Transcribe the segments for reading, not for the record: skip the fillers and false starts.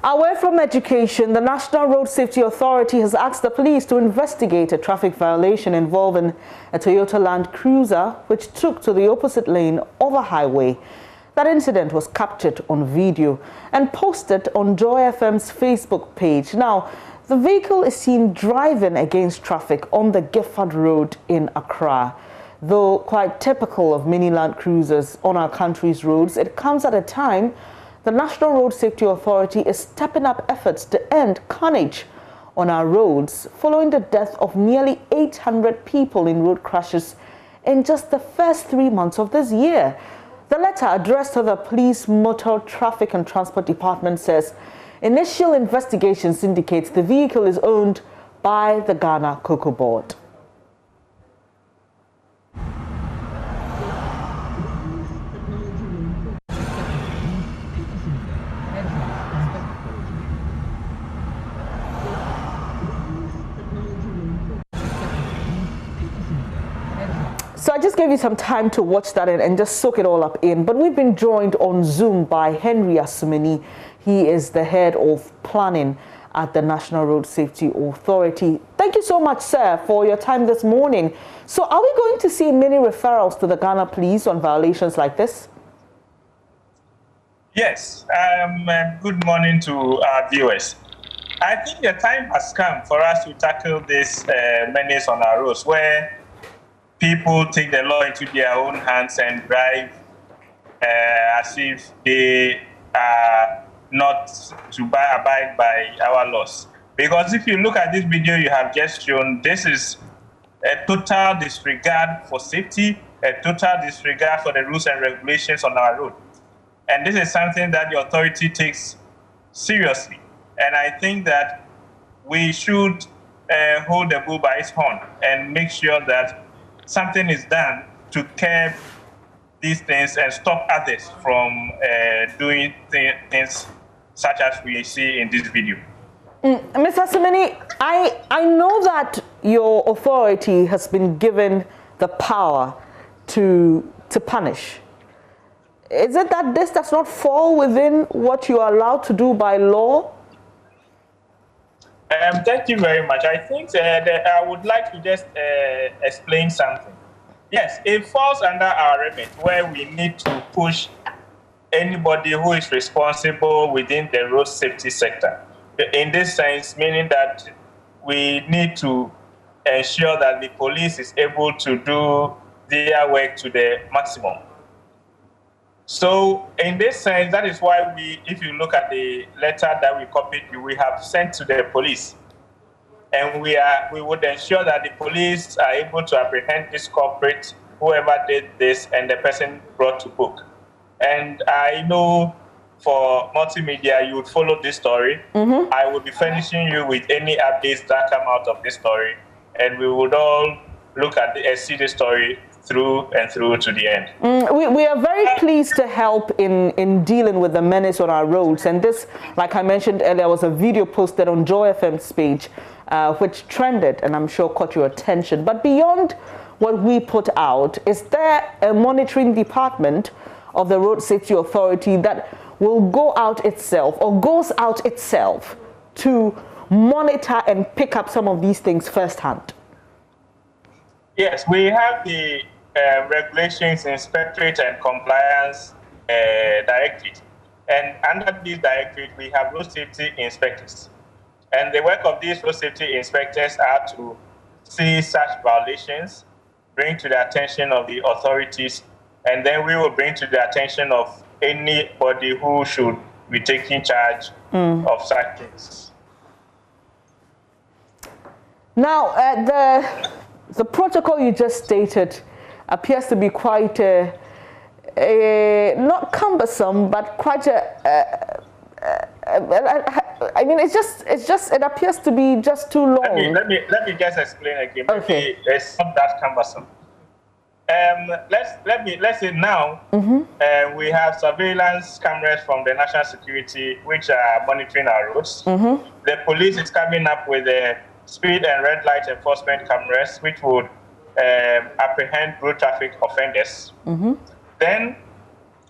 Away from education, the National Road Safety Authority has asked the police to investigate a traffic violation involving a Toyota Land Cruiser which took to the opposite lane of a highway. That incident was captured on video and posted on Joy FM's Facebook page. Now, the vehicle is seen driving against traffic on the Gifford Road in Accra. Though quite typical of many Land Cruisers on our country's roads, it comes at a time the National Road Safety Authority is stepping up efforts to end carnage on our roads following the death of nearly 800 people in road crashes in just the first 3 months of this year. The letter addressed to the Police Motor Traffic and Transport Department says initial investigations indicates the vehicle is owned by the Ghana Cocoa Board. So I just gave you some time to watch that and just soak it all up in. But we've been joined on Zoom by Henry Asumani. He is the head of planning at the National Road Safety Authority. Thank you so much, sir, for your time this morning. So are we going to see many referrals to the Ghana Police on violations like this? Yes. Good morning to our viewers. I think the time has come for us to tackle this menace on our roads where people take the law into their own hands and drive as if they are not to abide by our laws. Because if you look at this video you have just shown, this is a total disregard for safety, a total disregard for the rules and regulations on our road. And this is something that the authority takes seriously. And I think that we should hold the bull by its horn and make sure that something is done to curb these things and stop others from doing things such as we see in this video. Mr. Asumani, I know that your authority has been given the power to punish. Is it that this does not fall within what you are allowed to do by law? Thank you very much. I think that I would like to just explain something. Yes, it falls under our remit where we need to push anybody who is responsible within the road safety sector. In this sense, meaning that we need to ensure that the police is able to do their work to the maximum. So in this sense, that is why if you look at the letter that we copied, we have sent to the police. And we would ensure that the police are able to apprehend this culprit, whoever did this, and the person brought to book. And I know for multimedia, you would follow this story. I will be furnishing you with any updates that come out of this story. And we would all look at and see the story through and through to the end. We are very pleased to help in dealing with the menace on our roads. And this, like I mentioned earlier, was a video posted on Joy FM's page, which trended and I'm sure caught your attention. But beyond what we put out, is there a monitoring department of the Road Safety Authority that will go out itself or goes out itself to monitor and pick up some of these things firsthand? Yes, we have the Regulations, Inspectorate and Compliance Directorate. And under this directorate, we have road safety inspectors. And the work of these road safety inspectors are to see such violations, bring to the attention of the authorities, and then we will bring to the attention of anybody who should be taking charge of such things. Now, the protocol you just stated appears to be quite not cumbersome, but quite I mean, it appears to be just too long. Let me just explain again. Okay. Maybe it's not that cumbersome. Let's say now we have surveillance cameras from the national security which are monitoring our roads. The police is coming up with the speed and red light enforcement cameras which would apprehend road traffic offenders. Then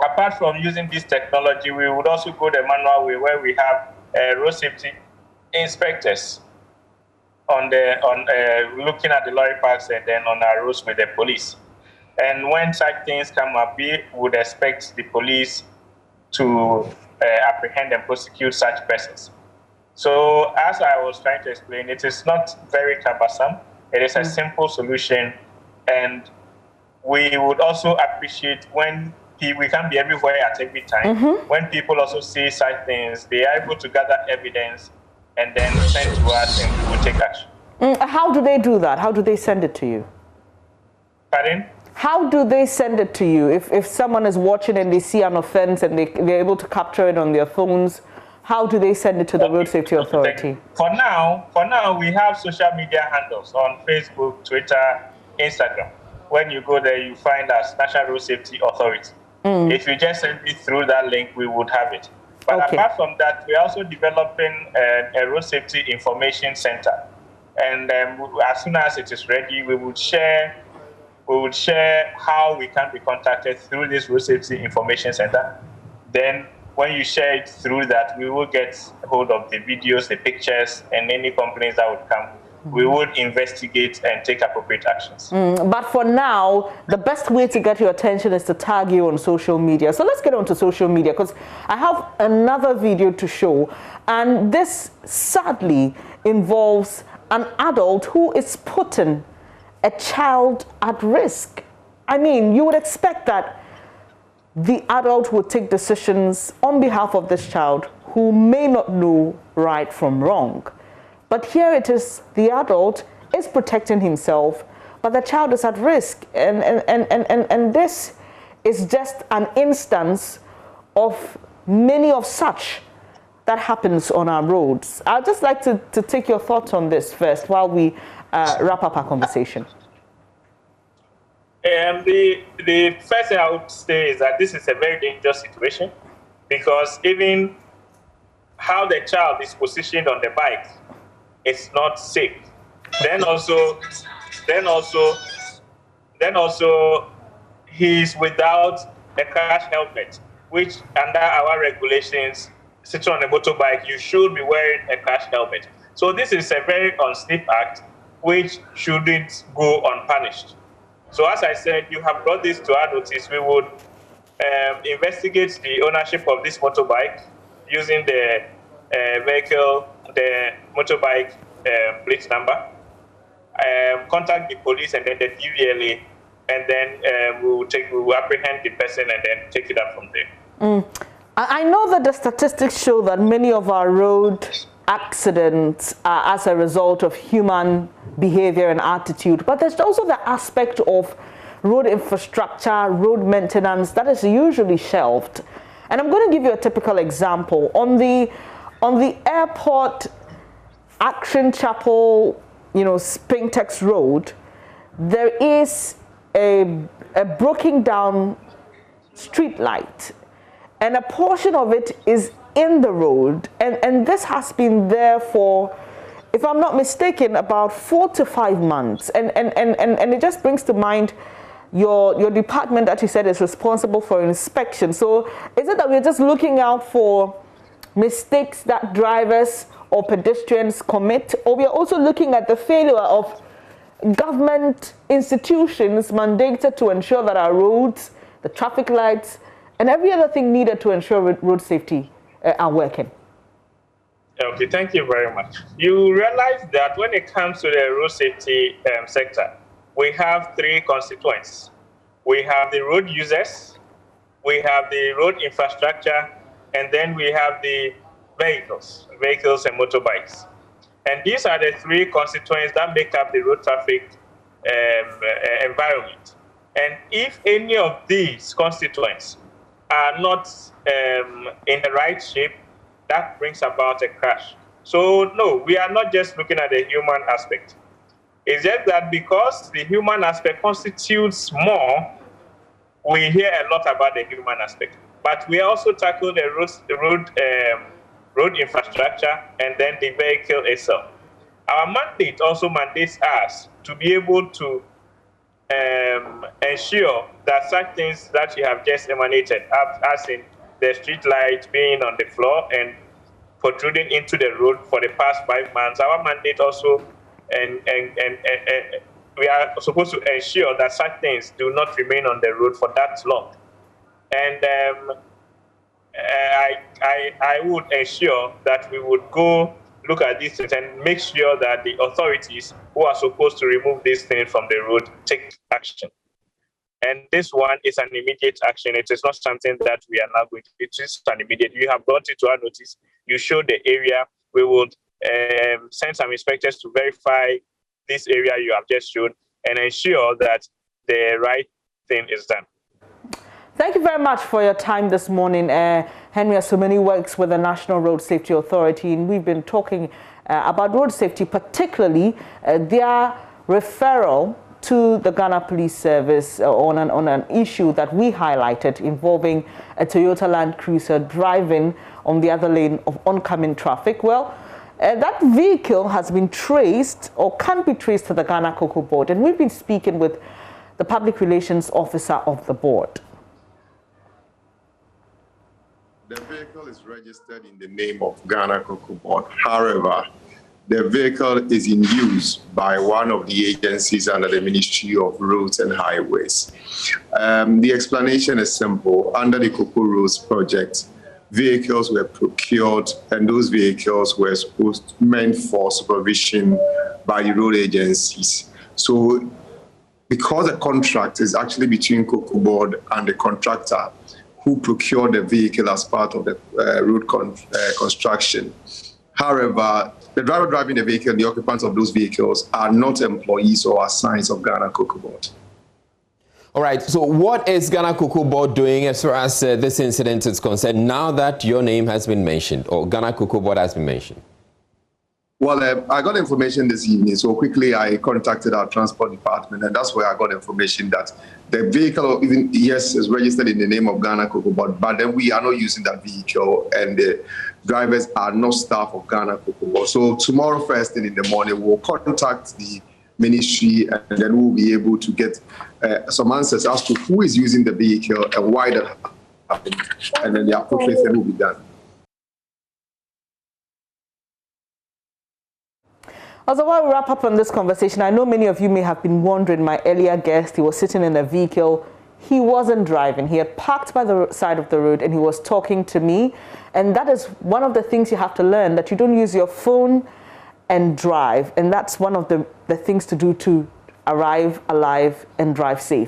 apart from using this technology, we would also go the manual way where we have road safety inspectors on looking at the lorry parks and then on our roads with the police. And when such things come up, we would expect the police to apprehend and prosecute such persons. So as I was trying to explain, it is not very cumbersome. It is a simple solution, and we would also appreciate when we can't be everywhere at every time. When people also see such things, they are able to gather evidence and then send to us, and we will take action. How do they do that? How do they send it to you? Pardon? How do they send it to you? If someone is watching and they see an offense and they're able to capture it on their phones, how do they send it to the Road Safety Authority? For now, we have social media handles on Facebook, Twitter, Instagram. When you go there, you find us National Road Safety Authority. If you just send it through that link, we would have it. But apart from that, we're also developing a road safety information center. And as soon as it is ready, we would share how we can be contacted through this road safety information center. Then when you share it through that, we will get hold of the videos, the pictures, and any complaints that would come. We would investigate and take appropriate actions. But for now, the best way to get your attention is to tag you on social media. So let's get on to social media, because I have another video to show. And this sadly involves an adult who is putting a child at risk. I mean, you would expect that the adult would take decisions on behalf of this child who may not know right from wrong. But here it is, the adult is protecting himself, but the child is at risk. And this is just an instance of many of such that happens on our roads. I'd just like to take your thoughts on this first while we wrap up our conversation. The first thing I would say is that this is a very dangerous situation, because even how the child is positioned on the bike, it's not safe. Then also, he's without a crash helmet, which under our regulations, sitting on a motorbike, you should be wearing a crash helmet. So this is a very unsafe act, which shouldn't go unpunished. So as I said, you have brought this to our notice. We would investigate the ownership of this motorbike using the vehicle, the motorbike plate number, contact the police and then the DVLA, and then we will apprehend the person and then take it up from there. I know that the statistics show that many of our road accidents are as a result of human behavior and attitude, but there's also the aspect of road infrastructure, road maintenance that is usually shelved. And I'm going to give you a typical example. On the airport Action Chapel, Spintex Road, there is a broken down street light, and a portion of it is in the road, and this has been there for, if I'm not mistaken, about 4 to 5 months, and it just brings to mind your department that you said is responsible for inspection. So is it that we're just looking out for mistakes that drivers or pedestrians commit, or we are also looking at the failure of government institutions mandated to ensure that our roads, the traffic lights, and every other thing needed to ensure road safety are working? Okay, thank you very much. You realize that when it comes to the road safety sector, we have 3 constituents. We have the road users, we have the road infrastructure, and then we have the vehicles and motorbikes. And these are the 3 constituents that make up the road traffic environment. And if any of these constituents are not in the right shape, that brings about a crash. So no, we are not just looking at the human aspect. It's just that because the human aspect constitutes more, we hear a lot about the human aspect. But we also tackle the road infrastructure and then the vehicle itself. Our mandate also mandates us to be able to ensure that such things that you have just emanated, as in the street light being on the floor and protruding into the road for the past 5 months. Our mandate also, and we are supposed to ensure that such things do not remain on the road for that long. And I would ensure that we would go look at these things and make sure that the authorities who are supposed to remove these things from the road take action. And this one is an immediate action. It is not something that we are now going to do. It is an immediate. You have brought it to our notice. You show the area. We would send some inspectors to verify this area you have just shown and ensure that the right thing is done. Thank you very much for your time this morning. Henry Asomani works with the National Road Safety Authority, and we've been talking about road safety, particularly their referral to the Ghana Police Service on an issue that we highlighted involving a Toyota Land Cruiser driving on the other lane of oncoming traffic. Well, that vehicle has been traced or can be traced to the Ghana Cocoa Board, and we've been speaking with the Public Relations Officer of the board. The vehicle is registered in the name of Ghana Cocoa Board. However, the vehicle is in use by one of the agencies under the Ministry of Roads and Highways. The explanation is simple. Under the Cocoa Roads project, vehicles were procured, and those vehicles were meant for supervision by the road agencies. So, because the contract is actually between Cocoa Board and the contractor who procured the vehicle as part of the road construction. However, the driver driving the vehicle and the occupants of those vehicles are not employees or assigns of Ghana Cocoa Board. All right, so what is Ghana Cocoa Board doing as far as this incident is concerned now that your name has been mentioned, or Ghana Cocoa Board has been mentioned? Well, I got information this evening, so quickly I contacted our transport department, and that's where I got information that the vehicle, even yes, is registered in the name of Ghana Cocoa Board, but then we are not using that vehicle, and the drivers are not staff of Ghana Cocoa Board. So tomorrow first thing in the morning, we'll contact the ministry, and then we'll be able to get some answers as to who is using the vehicle and why that happened, and then the appropriate thing will be done. Also, while we wrap up on this conversation, I know many of you may have been wondering, my earlier guest, he was sitting in a vehicle. He wasn't driving. He had parked by the side of the road and he was talking to me. And that is one of the things you have to learn, that you don't use your phone and drive. And that's one of the things to do to arrive alive and drive safe.